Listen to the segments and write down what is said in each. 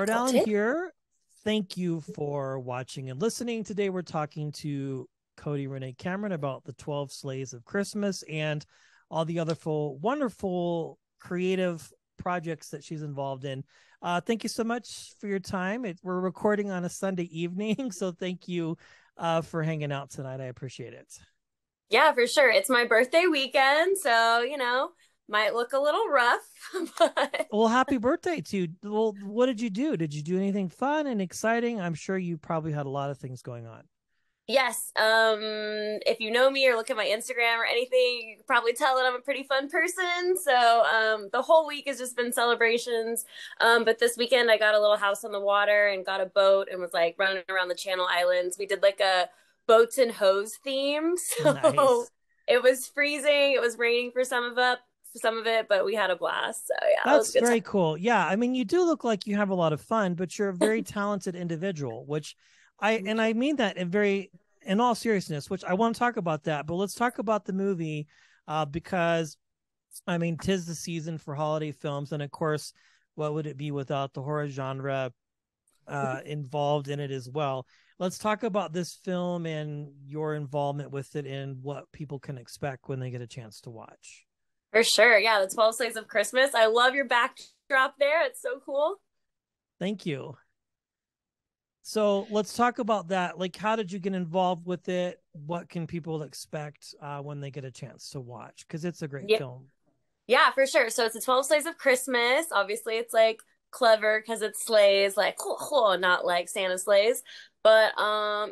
Art Got Allen it. here. Thank you for watching and listening. Today we're talking to Cody Renee Cameron about the 12 Slays of Christmas and all the other wonderful creative projects that she's involved in. Thank you so much for your time. We're recording on a Sunday evening, so thank you for hanging out tonight. I appreciate it. Yeah, for sure. It's my birthday weekend, so might look a little rough, but Well, happy birthday to you. Well, what did you do? Did you do anything fun and exciting? I'm sure you probably had a lot of things going on. yes. If you know me or look at my Instagram or anything, you can probably tell that I'm a pretty fun person. So, the whole week has just been celebrations. But this weekend I got a little house on the water and got a boat and was like running around the Channel Islands. We did like a boats and hose theme, so Nice. it was freezing. It was raining for some of it, but we had a blast. So yeah, it was a That's good time. very cool. Yeah, I mean, you do look like you have a lot of fun, but you're a very talented individual, which I mean that in all seriousness, which I want to talk about that, but let's talk about the movie because I mean, 'tis the season for holiday films, and of course, what would it be without the horror genre involved in it as well? Let's talk about this film and your involvement with it and what people can expect when they get a chance to watch. For sure. Yeah, the 12 Slaves of Christmas. I love your backdrop there. It's so cool. Thank you. So let's talk about that. Like, how did you get involved with it? What can people expect when they get a chance to watch? Because it's a great Yeah, film. yeah, for sure. So it's the 12 Slaves of Christmas. Obviously, it's like clever because it's sleighs, like not like Santa sleighs. But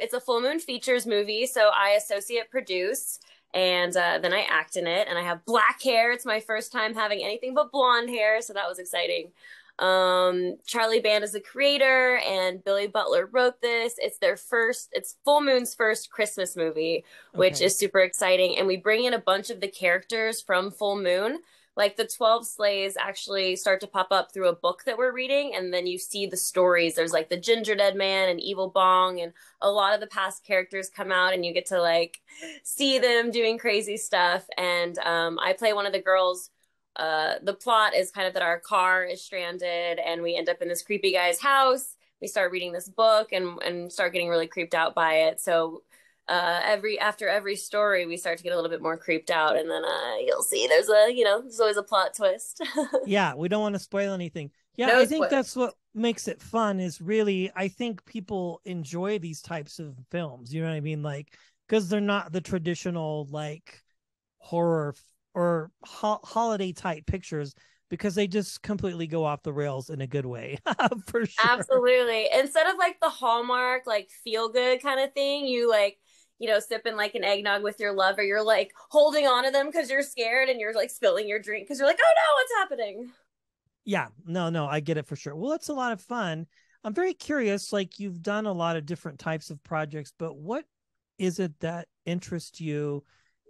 it's a full moon features movie, so I associate produce and then I act in it. And I have black hair. It's my first time having anything but blonde hair, so that was exciting. Charlie Band is the creator, and Billy Butler wrote this. It's Full Moon's first Christmas movie, which Okay. is super exciting. And we bring in a bunch of the characters from Full Moon. Like the 12 Slays actually start to pop up through a book that we're reading, and then you see the stories. There's like the Ginger Dead Man and Evil Bong, and a lot of the past characters come out, and you get to like see them doing crazy stuff. And I play one of the girls. The plot is kind of that our car is stranded and we end up in this creepy guy's house. We start reading this book and start getting really creeped out by it. So every after every story we start to get a little bit more creeped out, and then you'll see there's always a plot twist. Yeah, we don't want to spoil anything. Yeah, No I think spoilers. that's what makes it fun is really I think people enjoy these types of films. You know what I mean? Like because they're not the traditional like horror or holiday type pictures because they just completely go off the rails in a good way for sure. Absolutely. Instead of like the Hallmark, like feel good kind of thing, you like, sipping like an eggnog with your lover, you're like holding on to them because you're scared and you're like spilling your drink because you're like, oh no, what's happening? Yeah, no, I get it for sure. Well, it's a lot of fun. I'm very curious. Like you've done a lot of different types of projects, but what is it that interests you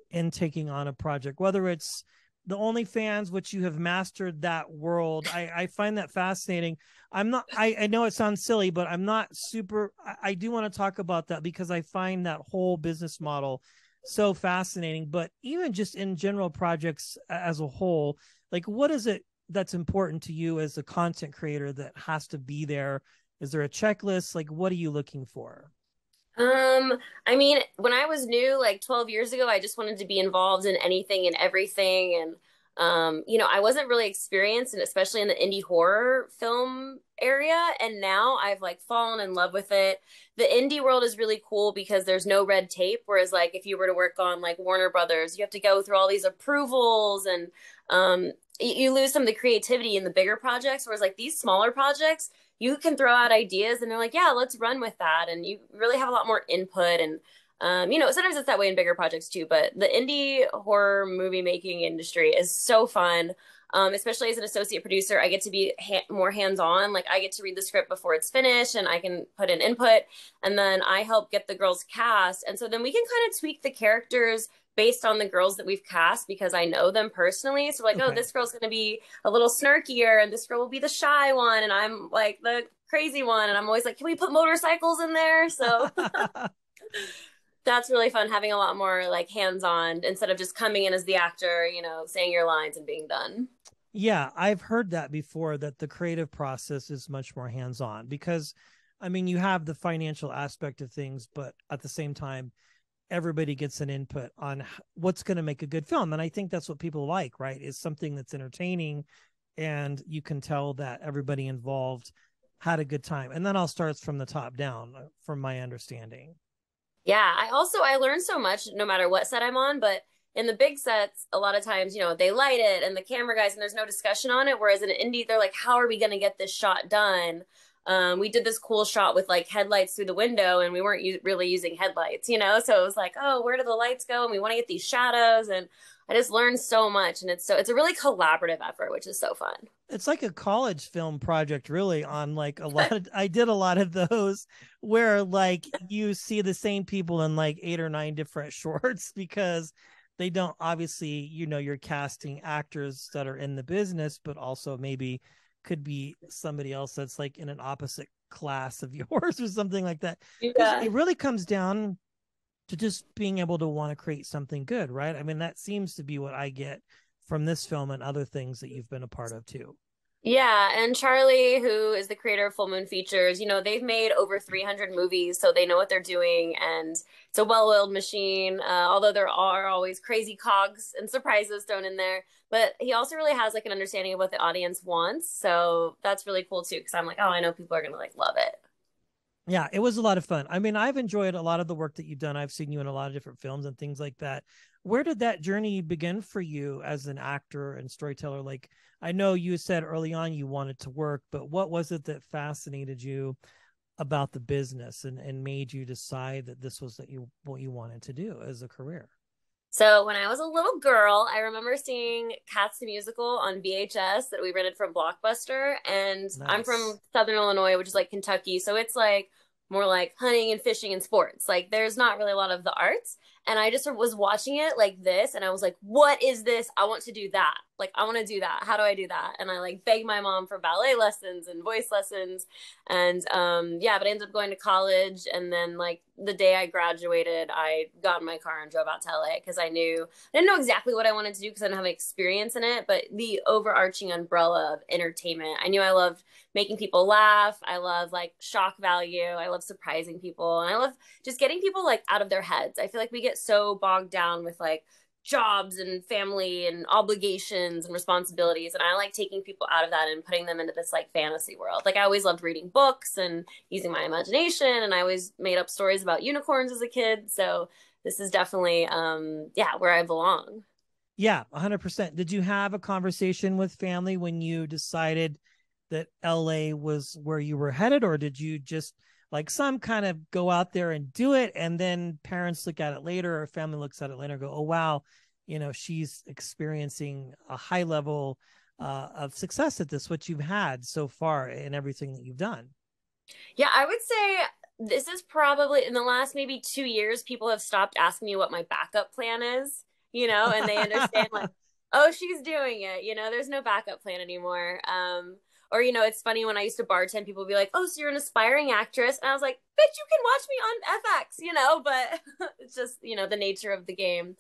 in taking on a project? Whether it's the OnlyFans, which you have mastered that world, I find that fascinating. I'm not. I know it sounds silly, but I'm not super. I do want to talk about that because I find that whole business model so fascinating. But even just in general projects as a whole, like what is it that's important to you as a content creator that has to be there? Is there a checklist? Like, what are you looking for? Um, I mean, when I was new, like 12 years ago, I just wanted to be involved in anything and everything. And, I wasn't really experienced, and especially in the indie horror film area. And now I've like fallen in love with it. The indie world is really cool because there's no red tape. Whereas, like, if you were to work on like Warner Brothers, you have to go through all these approvals and, you lose some of the creativity in the bigger projects. Whereas, like, these smaller projects, you can throw out ideas and they're like, yeah, let's run with that. And you really have a lot more input. And, sometimes it's that way in bigger projects too. But the indie horror movie making industry is so fun. Especially as an associate producer, I get to be more hands on. Like, I get to read the script before it's finished and I can put in input. And then I help get the girls cast. And so then we can kind of tweak the characters based on the girls that we've cast because I know them personally. So, like, oh, Okay. this girl's going to be a little snarkier and this girl will be the shy one. And I'm like the crazy one. And I'm always like, can we put motorcycles in there? So that's really fun having a lot more like hands on instead of just coming in as the actor, saying your lines and being done. Yeah, I've heard that before, that the creative process is much more hands-on because I mean, you have the financial aspect of things, but at the same time, everybody gets an input on what's going to make a good film. And I think that's what people like, right? Is something that's entertaining and you can tell that everybody involved had a good time. And that all starts from the top down, from my understanding. Yeah, I learned so much no matter what set I'm on, but in the big sets, a lot of times, they light it and the camera guys and there's no discussion on it. Whereas in an indie, they're like, how are we going to get this shot done? We did this cool shot with like headlights through the window and we weren't really using headlights. So it was like, oh, where do the lights go? And we want to get these shadows. And I just learned so much. And it's a really collaborative effort, which is so fun. It's like a college film project, really, on like a lot of, I did a lot of those where like you see the same people in like 8 or 9 different shorts because they don't, obviously, you're casting actors that are in the business, but also maybe could be somebody else that's like in an opposite class of yours or something like that. Because Yeah. it really comes down to just being able to want to create something good, right? I mean, that seems to be what I get from this film and other things that you've been a part of too. Yeah, and Charlie, who is the creator of Full Moon Features, they've made over 300 movies, so they know what they're doing, and it's a well-oiled machine. Although there are always crazy cogs and surprises thrown in there, but he also really has like an understanding of what the audience wants, so that's really cool too. Because I'm like, oh, I know people are gonna like love it. Yeah, it was a lot of fun. I mean, I've enjoyed a lot of the work that you've done. I've seen you in a lot of different films and things like that. Where did that journey begin for you as an actor and storyteller? Like, I know you said early on you wanted to work, but what was it that fascinated you about the business and made you decide that this was what you wanted to do as a career? So when I was a little girl, I remember seeing Cats the Musical on VHS that we rented from Blockbuster. And I'm Nice. from Southern Illinois, which is like Kentucky. So it's like more like hunting and fishing and sports. Like there's not really a lot of the arts. And I just was watching it like this and I was like, what is this? I want to do that. Like I want to do that. How do I do that? And I like begged my mom for ballet lessons and voice lessons. And yeah, but I ended up going to college. And then like the day I graduated, I got in my car and drove out to LA because I didn't know exactly what I wanted to do because I didn't have experience in it, but the overarching umbrella of entertainment. I knew I loved making people laugh. I love like shock value. I love surprising people. And I love just getting people like out of their heads. I feel like we get so bogged down with like jobs and family and obligations and responsibilities, and I like taking people out of that and putting them into this like fantasy world. Like I always loved reading books and using my imagination, and I always made up stories about unicorns as a kid, so this is definitely yeah, where I belong. Yeah, 100%. Did you have a conversation with family when you decided that LA was where you were headed, or did you just like some kind of go out there and do it, and then parents look at it later or family looks at it later and go, oh, wow, she's experiencing a high level of success at this, what you've had so far in everything that you've done? Yeah, I would say this is probably in the last maybe 2 years, people have stopped asking me what my backup plan is, and they understand like, oh, she's doing it, there's no backup plan anymore. Or, it's funny when I used to bartend, people would be like, oh, so you're an aspiring actress. And I was like, bitch, you can watch me on FX, but it's just, the nature of the game.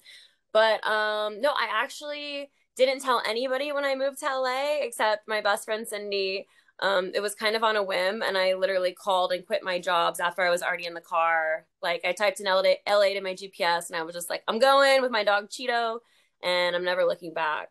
But no, I actually didn't tell anybody when I moved to LA except my best friend Cindy. It was kind of on a whim, and I literally called and quit my jobs after I was already in the car. Like I typed in LA to my GPS, and I was just like, I'm going with my dog Cheeto, and I'm never looking back.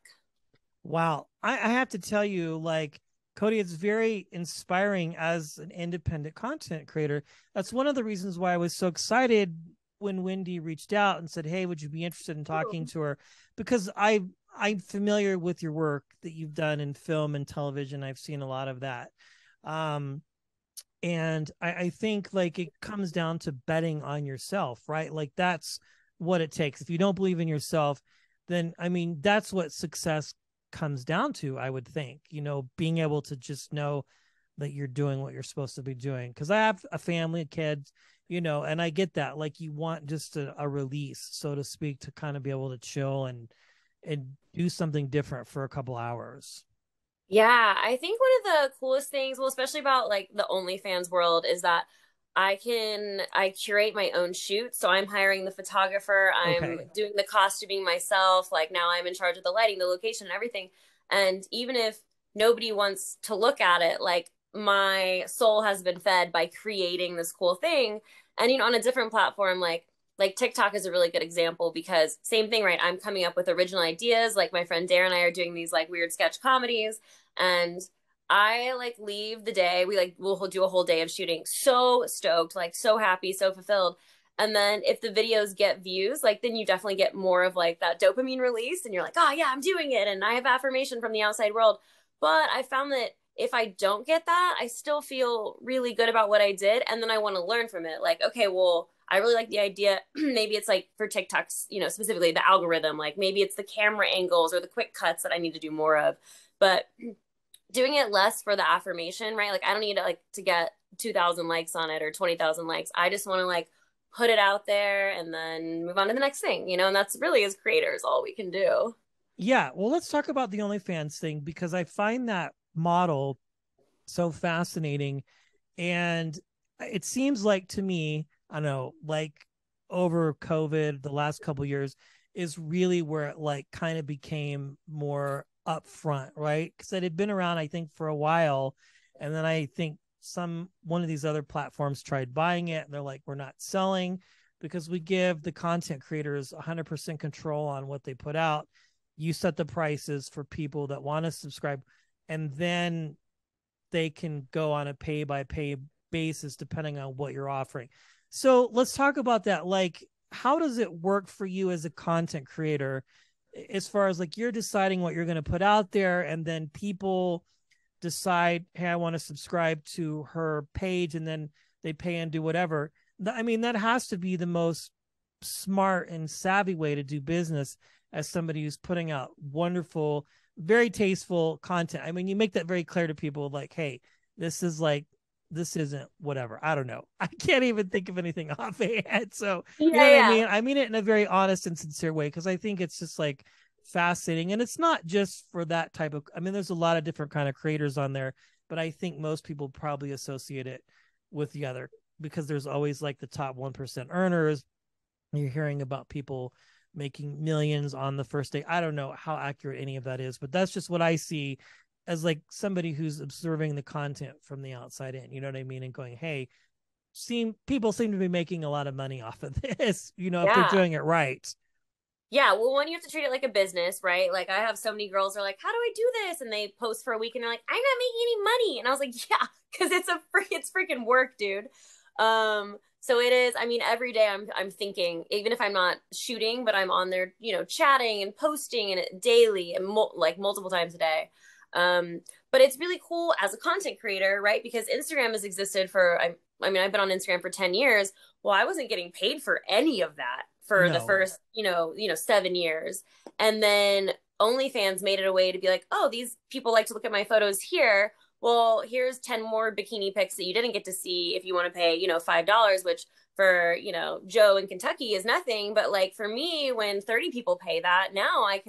Wow. I have to tell you, like, Cody, it's very inspiring as an independent content creator. That's one of the reasons why I was so excited when Wendy reached out and said, hey, would you be interested in talking Ooh. to her? Because I'm familiar with your work that you've done in film and television. I've seen a lot of that. Um, and I think like it comes down to betting on yourself, right? Like that's what it takes. If you don't believe in yourself, then I mean that's what success comes down to, I would think. Being able to just know that you're doing what you're supposed to be doing. Because I have a family, kids, and I get that. Like you want just a release, so to speak, to kind of be able to chill and do something different for a couple hours. Yeah, I think one of the coolest things, well, especially about like the OnlyFans world, is that I curate my own shoot. So I'm hiring the photographer, I'm Okay. doing the costuming myself. Like now I'm in charge of the lighting, the location, and everything. And even if nobody wants to look at it, like my soul has been fed by creating this cool thing. And on a different platform, like TikTok is a really good example because same thing, right? I'm coming up with original ideas. Like my friend Darren and I are doing these like weird sketch comedies, and I like leave the day. We'll do a whole day of shooting. So stoked, like so happy, so fulfilled. And then if the videos get views, like then you definitely get more of like that dopamine release and you're like, oh yeah, I'm doing it. And I have affirmation from the outside world. But I found that if I don't get that, I still feel really good about what I did. And then I want to learn from it. Like, okay, well, I really like the idea. Maybe it's like for TikToks, specifically the algorithm, like maybe it's the camera angles or the quick cuts that I need to do more of. But doing it less for the affirmation, right? Like I don't need to get 2,000 likes on it or 20,000 likes. I just want to like put it out there and then move on to the next thing, and that's really as creators all we can do. Yeah, well, let's talk about the OnlyFans thing because I find that model so fascinating. And it seems like to me, I don't know, like over COVID, the last couple of years is really where it like kind of became more upfront, right? Because it had been around, I think, for a while. And then I think one of these other platforms tried buying it and they're like, we're not selling because we give the content creators 100% control on what they put out. You set the prices for people that want to subscribe, and then they can go on a pay by pay basis depending on what you're offering. So let's talk about that. Like, how does it work for you as a content creator as far as like you're deciding what you're going to put out there and then people decide, hey, I want to subscribe to her page, and then they pay and do whatever. I mean, that has to be the most smart and savvy way to do business as somebody who's putting out wonderful, very tasteful content. I mean, you make that very clear to people like, hey, this isn't whatever. I don't know. I can't even think of anything offhand. So, you know Yeah, what I yeah. mean? I mean it in a very honest and sincere way because I think it's just like fascinating. And it's not just for that type of, I mean, there's a lot of different kind of creators on there, but I think most people probably associate it with the other because there's always like the top 1% earners. You're hearing about people making millions on the first day. I don't know how accurate any of that is, but that's just what I see as like somebody who's observing the content from the outside in, you know what I mean? And going, hey, people seem to be making a lot of money off of this, if they're Yeah. doing it right. Yeah, well, one, you have to treat it like a business, right? Like, I have so many girls who are like, "How do I do this?" And they post for a week, and they're like, "I'm not making any money." And I was like, "Yeah, because it's freaking work, dude." So it is. I mean, every day I'm thinking, even if I'm not shooting, but I'm on there, chatting and posting and it daily and like multiple times a day. Um, but it's really cool as a content creator, right? Because Instagram has existed for I mean, I've been on Instagram for 10 years. Well, I wasn't getting paid for any of that for the No. first, 7 years. And then OnlyFans made it a way to be like, oh, these people like to look at my photos here. Well, here's 10 more bikini pics that you didn't get to see if you want to pay, $5, which for, Joe in Kentucky is nothing. But like for me, when 30 people pay that, now I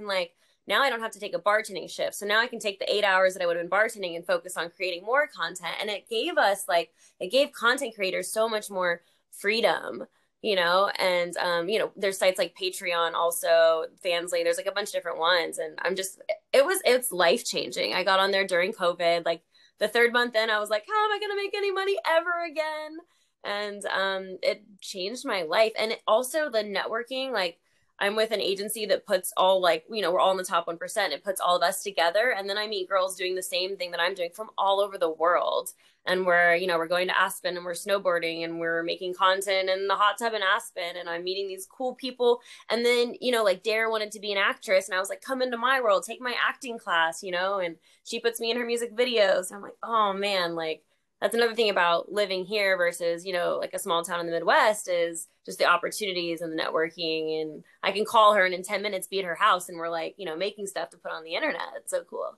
don't have to take a bartending shift. So now I can take the 8 hours that I would have been bartending and focus on creating more content. And it gave content creators so much more freedom, and there's sites like Patreon, also Fansly. There's like a bunch of different ones, and it's life changing. I got on there during COVID, like the third month in. I was like, how am I gonna make any money ever again? And it changed my life. And also the networking, like I'm with an agency that puts all, like, we're all in the top 1%. It puts all of us together. And then I meet girls doing the same thing that I'm doing from all over the world. And we're going to Aspen and we're snowboarding and we're making content in the hot tub in Aspen. And I'm meeting these cool people. And then, like Dare wanted to be an actress. And I was like, come into my world, take my acting class, and she puts me in her music videos. And I'm like, oh man, like, that's another thing about living here versus, like a small town in the Midwest is just the opportunities and the networking. And I can call her and in 10 minutes be at her house and we're like, making stuff to put on the internet. It's so cool.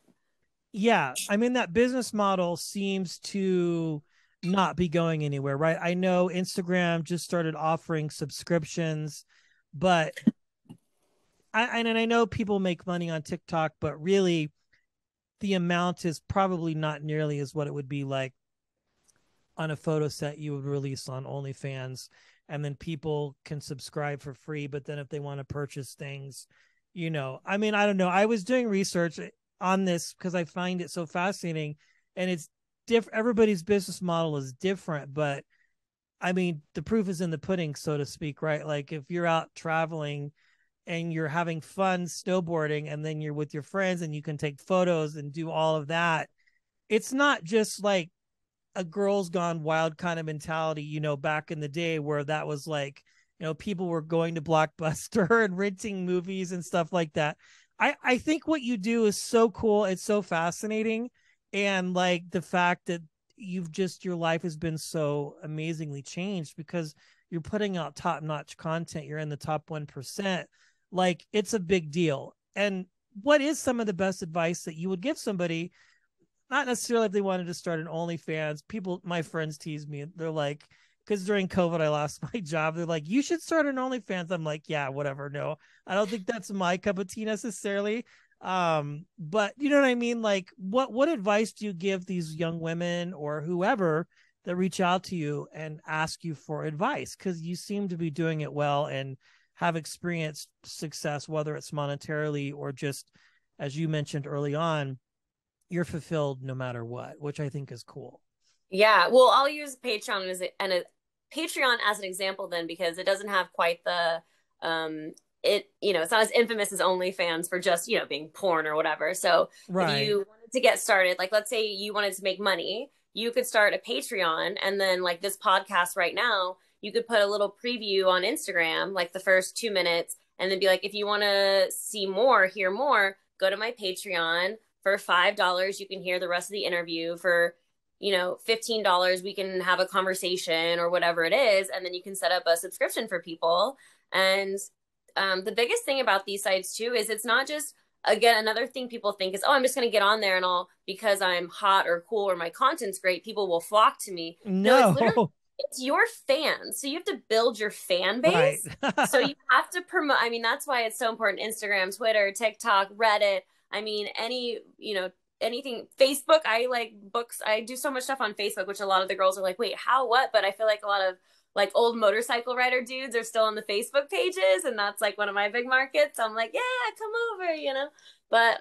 Yeah. I mean, that business model seems to not be going anywhere, right? I know Instagram just started offering subscriptions, but I know people make money on TikTok, but really the amount is probably not nearly as what it would be like on a photo set you would release on OnlyFans, and then people can subscribe for free. But then if they want to purchase things, I mean, I don't know. I was doing research. on this because I find it so fascinating, and it's different. Everybody's business model is different, but I mean, the proof is in the pudding, so to speak, right? Like if you're out traveling and you're having fun snowboarding and then you're with your friends and you can take photos and do all of that, it's not just like a girls gone wild kind of mentality, back in the day where that was like, people were going to Blockbuster and renting movies and stuff like that. I think what you do is so cool. It's so fascinating. And like the fact that your life has been so amazingly changed because you're putting out top notch content. You're in the top 1%. Like it's a big deal. And what is some of the best advice that you would give somebody? Not necessarily if they wanted to start an OnlyFans. People, my friends tease me. They're like, because during COVID I lost my job. They're like, you should start an OnlyFans. I'm like, yeah, whatever. No, I don't think that's my cup of tea necessarily. But you know what I mean? Like, what advice do you give these young women or whoever that reach out to you and ask you for advice? Because you seem to be doing it well and have experienced success, whether it's monetarily or just, as you mentioned early on, you're fulfilled no matter what, which I think is cool. Yeah, well, I'll use Patreon as an example then because it doesn't have quite the it's not as infamous as OnlyFans for just, being porn or whatever. So if Right. you wanted to get started, like let's say you wanted to make money, you could start a Patreon and then like this podcast right now, you could put a little preview on Instagram, like the first 2 minutes, and then be like, if you want to see more, hear more, go to my Patreon. For $5, you can hear the rest of the interview. For $15, we can have a conversation or whatever it is. And then you can set up a subscription for people. And the biggest thing about these sites too is it's not just, again, another thing people think is, oh, I'm just going to get on there and because I'm hot or cool or my content's great, people will flock to me. No, it's literally, No. it's your fans. So you have to build your fan Right. base. So you have to promote. I mean, that's why it's so important. Instagram, Twitter, TikTok, Reddit. I mean, anything, Facebook. I like books. I do so much stuff on Facebook, which a lot of the girls are like, wait, how, what? But I feel like a lot of like old motorcycle rider dudes are still on the Facebook pages. And that's like one of my big markets. I'm like, yeah, come over. But,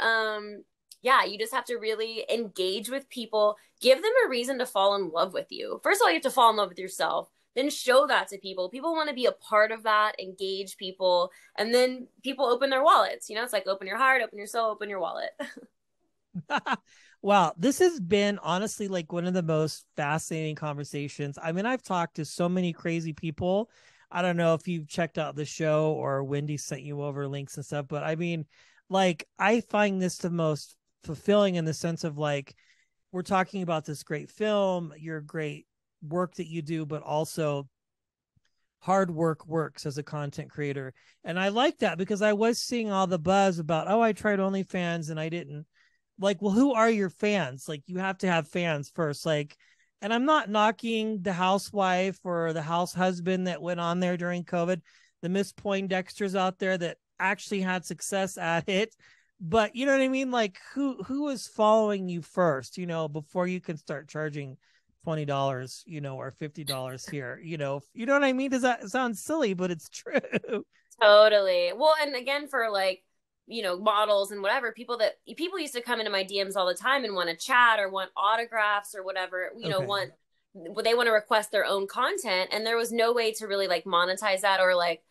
yeah, you just have to really engage with people, give them a reason to fall in love with you. First of all, you have to fall in love with yourself, then show that to people. People want to be a part of that, engage people, and then people open their wallets. It's like open your heart, open your soul, open your wallet. Wow, this has been honestly like one of the most fascinating conversations. I mean, I've talked to so many crazy people. I don't know if you've checked out the show or Wendy sent you over links and stuff, but I mean, like, I find this the most fulfilling in the sense of like, we're talking about this great film, your great work that you do, but also hard work works as a content creator. And I like that because I was seeing all the buzz about, oh, I tried OnlyFans and I didn't. Like, well, who are your fans? Like, you have to have fans first. Like, and I'm not knocking the housewife or the house husband that went on there during COVID, the Miss Poindexters out there that actually had success at it. But you know what I mean? Like, who is following you first, before you can start charging $20, or $50 here, you know what I mean? Does that sound silly, but it's true. Totally. Well, and again, for like, models and whatever, people used to come into my DMs all the time and want to chat or want autographs or whatever, Okay. they want to request their own content. And there was no way to really like monetize that or like,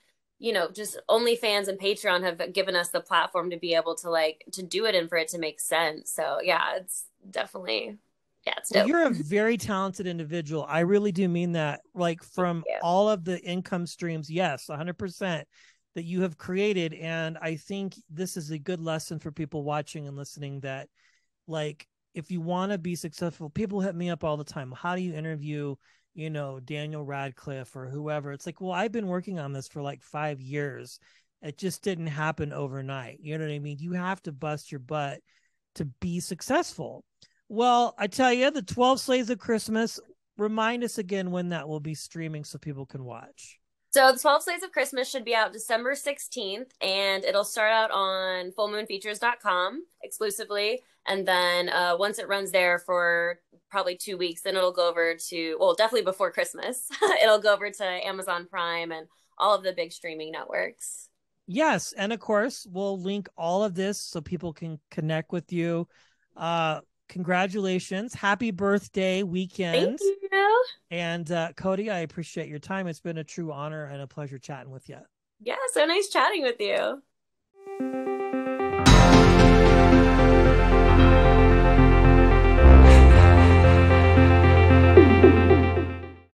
just OnlyFans and Patreon have given us the platform to be able to like to do it and for it to make sense. So yeah, it's definitely, yeah, it's Well, dope. you're a very talented individual. I really do mean that. Like from Yeah. all of the income streams, yes, 100% that you have created. And I think this is a good lesson for people watching and listening that, like, if you want to be successful, people hit me up all the time. How do you interview, Daniel Radcliffe or whoever? It's like, well, I've been working on this for like 5 years. It just didn't happen overnight. You know what I mean? You have to bust your butt to be successful. Well, I tell you, the 12 Slaves of Christmas, remind us again when that will be streaming so people can watch. So the 12 Slaves of Christmas should be out December 16th, and it'll start out on fullmoonfeatures.com exclusively. And then once it runs there for probably 2 weeks, then it'll go over to, well, definitely before Christmas, it'll go over to Amazon Prime and all of the big streaming networks. Yes, and of course, we'll link all of this so people can connect with you. Uh, Congratulations. Happy birthday Thank weekend. you. And Cody, I appreciate your time. It's been a true honor and a pleasure chatting with you. Yeah, so nice chatting with you.